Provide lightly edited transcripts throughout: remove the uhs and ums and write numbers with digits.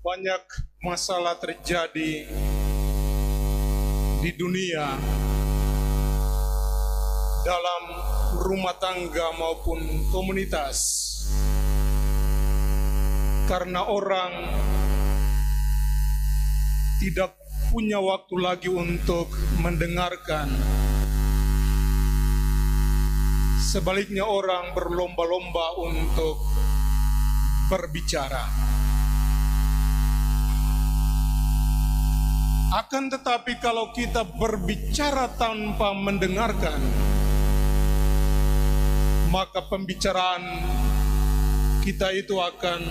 Banyak masalah terjadi di dunia, dalam rumah tangga maupun komunitas, karena orang tidak punya waktu lagi untuk mendengarkan. Sebaliknya orang berlomba-lomba untuk berbicara. Akan tetapi kalau kita berbicara tanpa mendengarkan, maka pembicaraan kita itu akan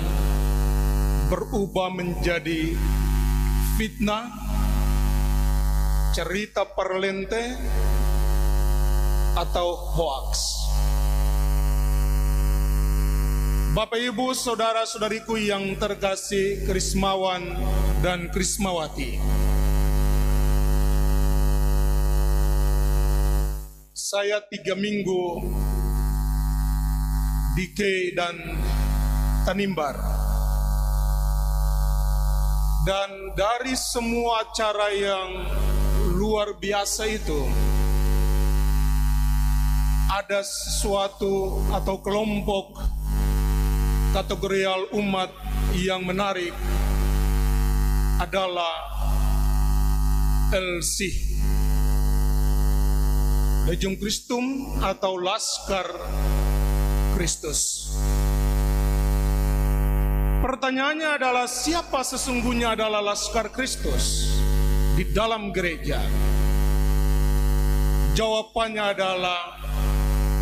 berubah menjadi fitnah, cerita perlente, atau hoaks. Bapak, Ibu, saudara-saudariku yang terkasih Krismawan dan Krismawati, saya 3 minggu di Kei dan Tanimbar, dan dari semua acara yang luar biasa itu, ada sesuatu atau kelompok kategorial umat yang menarik, adalah LC, Legium Christum atau Laskar Kristus. Pertanyaannya adalah, siapa sesungguhnya adalah Laskar Kristus di dalam gereja? Jawabannya adalah,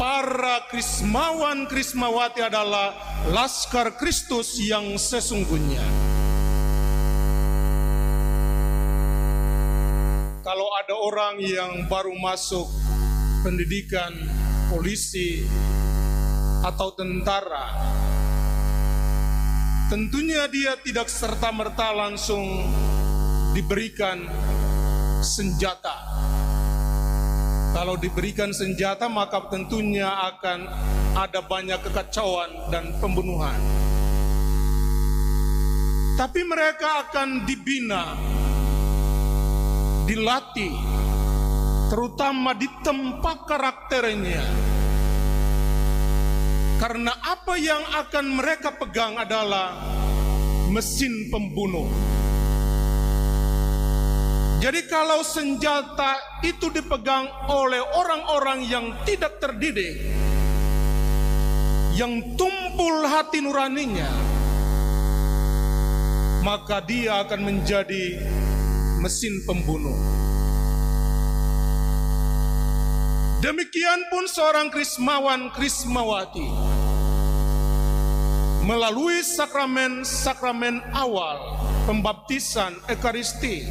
para Krismawan Krismawati adalah Laskar Kristus yang sesungguhnya. Kalau ada orang yang baru masuk pendidikan polisi atau tentara, tentunya dia tidak serta-merta langsung diberikan senjata. Kalau diberikan senjata, maka tentunya akan ada banyak kekacauan dan pembunuhan. Tapi mereka akan dibina, dilatih, terutama di tempat karakternya. Karena apa yang akan mereka pegang adalah mesin pembunuh. Jadi kalau senjata itu dipegang oleh orang-orang yang tidak terdidik, yang tumpul hati nuraninya, maka dia akan menjadi mesin pembunuh. Demikian pun seorang Krismawan Krismawati, melalui sakramen awal, pembaptisan, Ekaristi,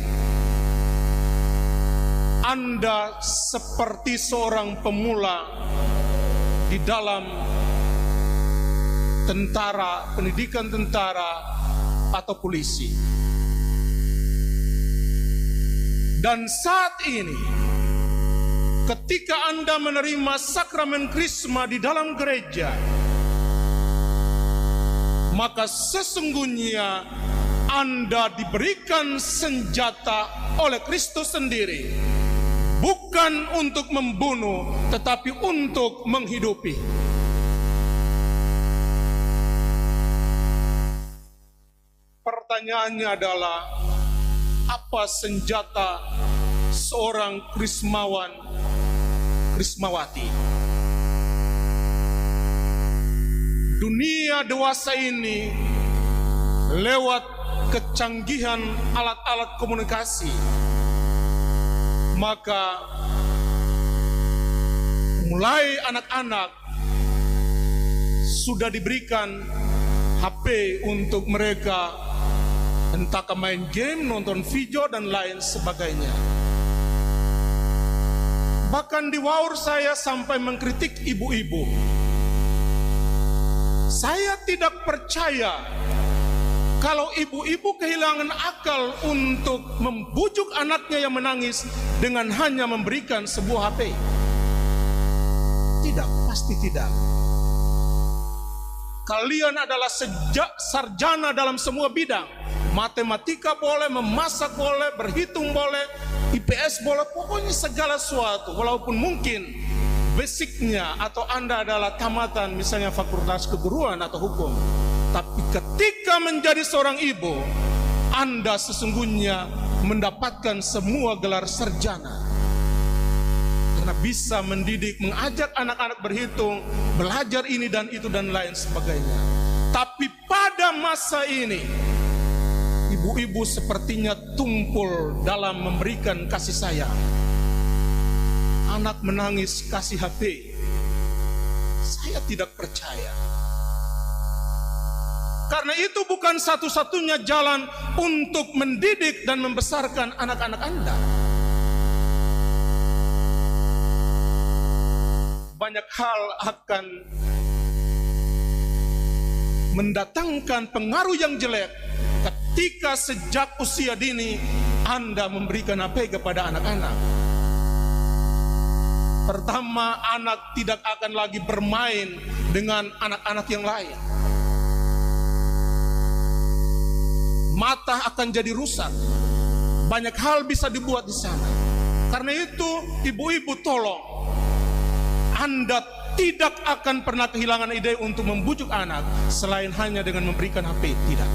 Anda seperti seorang pemula di dalam tentara, pendidikan tentara atau polisi. Dan saat ini, ketika Anda menerima sakramen Krisma di dalam gereja, maka sesungguhnya Anda diberikan senjata oleh Kristus sendiri, bukan untuk membunuh, tetapi untuk menghidupi. Pertanyaannya adalah, apa senjata seorang Krismawan Krismawati? Dunia dewasa ini lewat kecanggihan alat-alat komunikasi, maka mulai anak-anak sudah diberikan HP untuk mereka entah main game, nonton video, dan lain sebagainya. Bahkan di Waur saya sampai mengkritik ibu-ibu. Saya tidak percaya kalau ibu-ibu kehilangan akal untuk membujuk anaknya yang menangis dengan hanya memberikan sebuah HP. Tidak, pasti tidak. Kalian adalah sarjana dalam semua bidang. Matematika boleh, memasak boleh, berhitung boleh, IPS boleh, pokoknya segala sesuatu. Walaupun mungkin basicnya atau Anda adalah tamatan misalnya fakultas keguruan atau hukum. Tapi ketika menjadi seorang ibu, Anda sesungguhnya mendapatkan semua gelar sarjana. Karena bisa mendidik, mengajak anak-anak berhitung, belajar ini dan itu dan lain sebagainya. Tapi pada masa ini, ibu-ibu sepertinya tumpul dalam memberikan kasih sayang. Anak menangis kasih HP. Saya tidak percaya. Karena itu bukan satu-satunya jalan untuk mendidik dan membesarkan anak-anak Anda. Banyak hal akan mendatangkan pengaruh yang jelek ketika sejak usia dini Anda memberikan HP kepada anak-anak. Pertama, anak tidak akan lagi bermain dengan anak-anak yang lain. Mata akan jadi rusak. Banyak hal bisa dibuat di sana. Karena itu, ibu-ibu tolong, Anda tidak akan pernah kehilangan ide untuk membujuk anak selain hanya dengan memberikan HP. Tidak.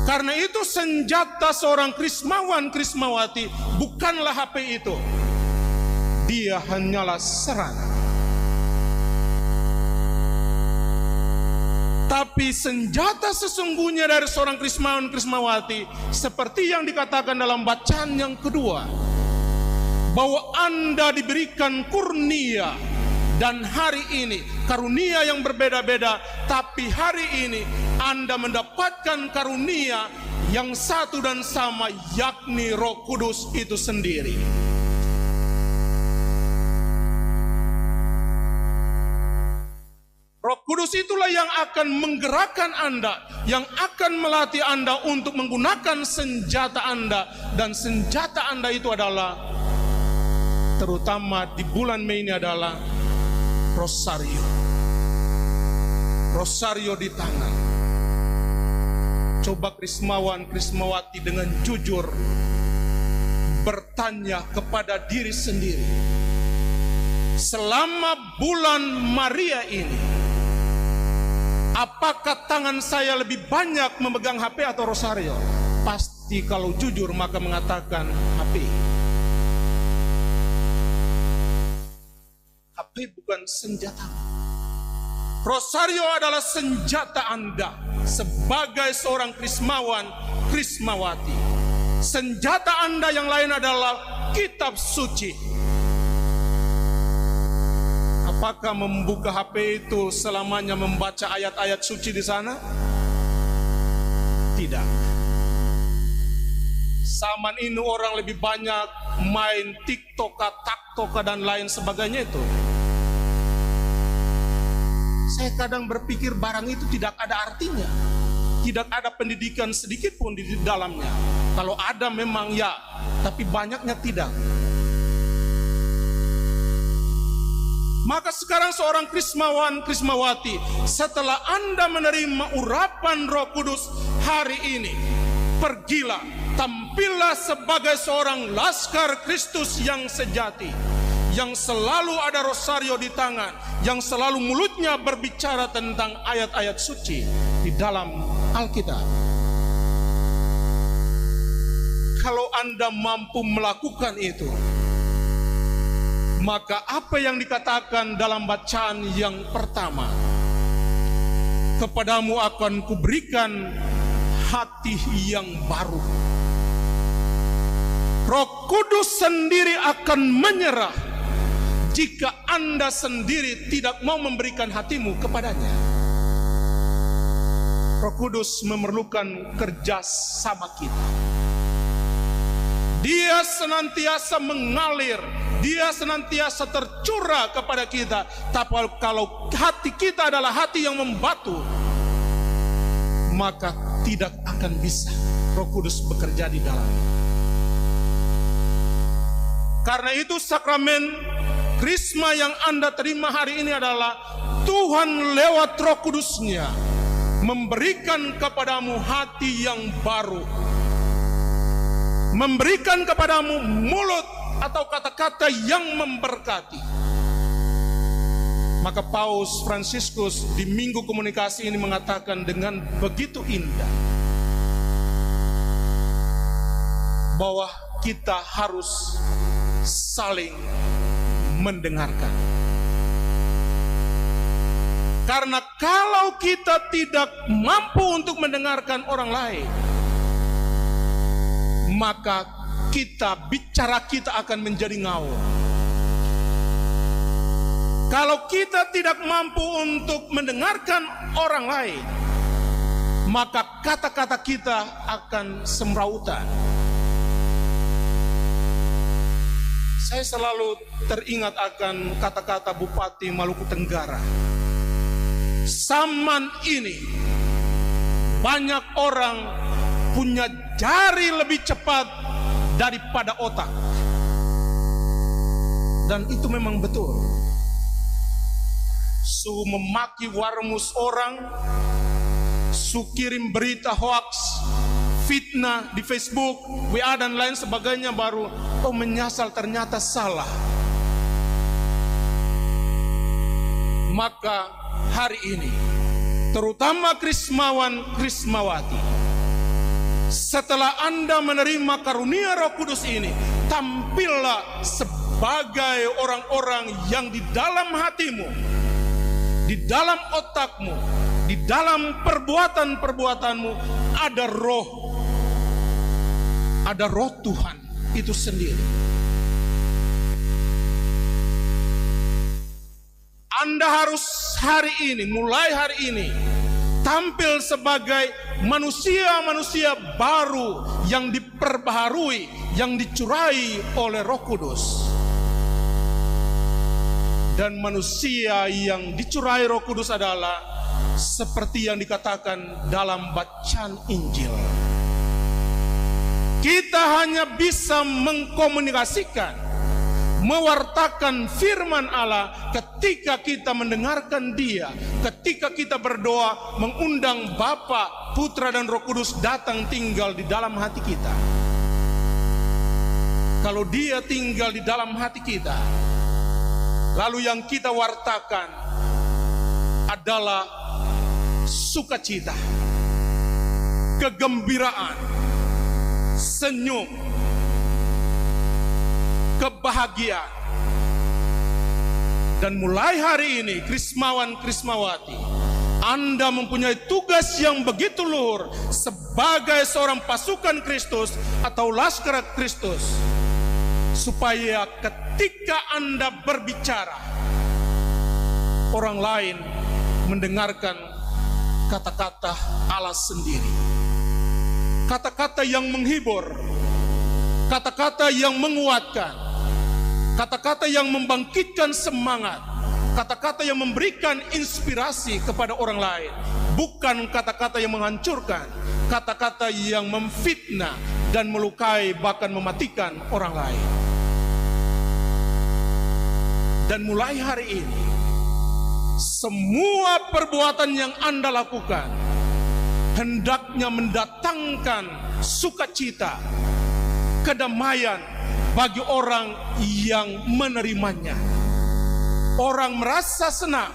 Karena itu senjata seorang Krismawan, Krismawati bukanlah HP itu. Dia hanyalah sarana. Tapi senjata sesungguhnya dari seorang Krismawan, Krismawati seperti yang dikatakan dalam bacaan yang kedua, bahwa Anda diberikan kurnia, dan hari ini karunia yang berbeda-beda, tapi hari ini Anda mendapatkan karunia yang satu dan sama, yakni Roh Kudus itu sendiri. Roh Kudus itulah yang akan menggerakkan Anda, yang akan melatih Anda untuk menggunakan senjata Anda, dan senjata Anda itu adalah terutama di bulan Mei ini adalah rosario. Rosario di tangan. Coba Krismawan, Krismawati dengan jujur bertanya kepada diri sendiri. Selama bulan Maria ini, apakah tangan saya lebih banyak memegang HP atau rosario? Pasti kalau jujur maka mengatakan HP. HP bukan senjata. Rosario adalah senjata Anda sebagai seorang Krismawan, Krismawati. Senjata Anda yang lain adalah kitab suci. Apakah membuka HP itu selamanya membaca ayat-ayat suci di sana? Tidak. Zaman ini orang lebih banyak main TikTok, taktoka dan lain sebagainya itu. Saya kadang berpikir barang itu tidak ada artinya. Tidak ada pendidikan sedikit pun di dalamnya. Kalau ada memang ya, tapi banyaknya tidak. Maka sekarang seorang Krismawan, Krismawati, setelah Anda menerima urapan Roh Kudus hari ini, pergilah, tampillah sebagai seorang laskar Kristus yang sejati, yang selalu ada rosario di tangan, yang selalu mulutnya berbicara tentang ayat-ayat suci di dalam Alkitab. Kalau Anda mampu melakukan itu, maka apa yang dikatakan dalam bacaan yang pertama, kepadamu akan kuberikan hati yang baru. Roh Kudus sendiri akan menyerah jika Anda sendiri tidak mau memberikan hatimu kepadanya. Roh Kudus memerlukan kerjasama kita. Dia senantiasa mengalir, dia senantiasa tercurah kepada kita. Tapi kalau hati kita adalah hati yang membatu, maka tidak akan bisa Roh Kudus bekerja di dalamnya. Karena itu sakramen Krisma yang Anda terima hari ini adalah Tuhan lewat Roh Kudus-Nya memberikan kepadamu hati yang baru, memberikan kepadamu mulut atau kata-kata yang memberkati. Maka Paus Fransiskus di Minggu Komunikasi ini mengatakan dengan begitu indah bahwa kita harus saling mendengarkan. Karena kalau kita tidak mampu untuk mendengarkan orang lain, maka bicara kita akan menjadi ngawur. Kalau kita tidak mampu untuk mendengarkan orang lain, maka kata-kata kita akan semrautan. Saya selalu teringat akan kata-kata Bupati Maluku Tenggara. Zaman ini banyak orang punya jari lebih cepat daripada otak. Dan itu memang betul. Su memaki warmus orang, su kirim berita hoax, fitnah di Facebook, WA dan lain sebagainya, baru menyesal ternyata salah. Maka hari ini, terutama Krismawan Krismawati, setelah Anda menerima karunia Roh Kudus ini, tampillah sebagai orang-orang yang di dalam hatimu, di dalam otakmu, di dalam perbuatan-perbuatanmu ada roh Tuhan itu sendiri. Anda harus mulai hari ini, tampil sebagai manusia-manusia baru yang diperbaharui, yang dicurai oleh Roh Kudus. Dan manusia yang dicurai Roh Kudus adalah seperti yang dikatakan dalam bacaan Injil. Kita hanya bisa mengkomunikasikan, mewartakan firman Allah ketika kita mendengarkan Dia, ketika kita berdoa mengundang Bapa, Putra dan Roh Kudus datang tinggal di dalam hati kita. Kalau Dia tinggal di dalam hati kita, lalu yang kita wartakan adalah sukacita, kegembiraan, senyum, kebahagiaan. Dan mulai hari ini, Krismawan Krismawati, Anda mempunyai tugas yang begitu luhur sebagai seorang pasukan Kristus atau laskar Kristus, supaya ketika Anda berbicara, orang lain mendengarkan kata-kata Allah sendiri, kata-kata yang menghibur, kata-kata yang menguatkan, kata-kata yang membangkitkan semangat, kata-kata yang memberikan inspirasi kepada orang lain, bukan kata-kata yang menghancurkan, kata-kata yang memfitnah dan melukai bahkan mematikan orang lain. Dan mulai hari ini, semua perbuatan yang Anda lakukan hendaknya mendatangkan sukacita, kedamaian bagi orang yang menerimanya. Orang merasa senang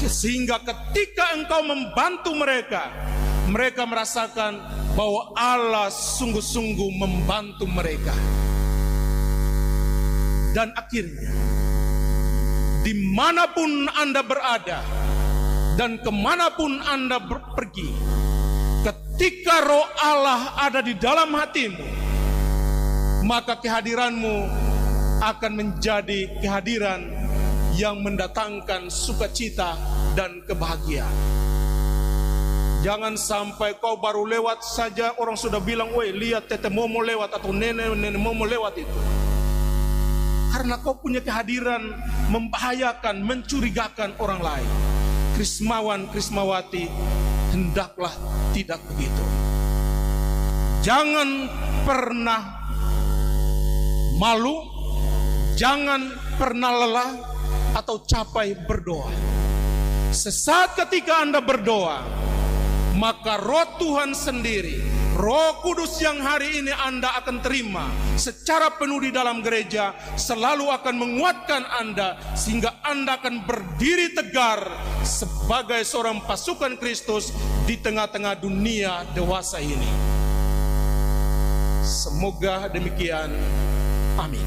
sehingga ketika engkau membantu mereka, mereka merasakan bahwa Allah sungguh-sungguh membantu mereka. Dan akhirnya, dimanapun Anda berada dan kemanapun Anda pergi, ketika Roh Allah ada di dalam hatimu, maka kehadiranmu akan menjadi kehadiran yang mendatangkan sukacita dan kebahagiaan. Jangan sampai kau baru lewat saja, orang sudah bilang, "Woi, lihat tete Momo lewat," atau nenek Momo lewat itu. Karena kau punya kehadiran membahayakan, mencurigakan orang lain. Krismawan Krismawati, hendaklah tidak begitu. Jangan pernah malu, jangan pernah lelah atau capai berdoa. Sesaat ketika Anda berdoa, maka Roh Tuhan sendiri, Roh Kudus yang hari ini Anda akan terima secara penuh di dalam gereja, selalu akan menguatkan Anda sehingga Anda akan berdiri tegar sebagai seorang pasukan Kristus di tengah-tengah dunia dewasa ini. Semoga demikian. Amin.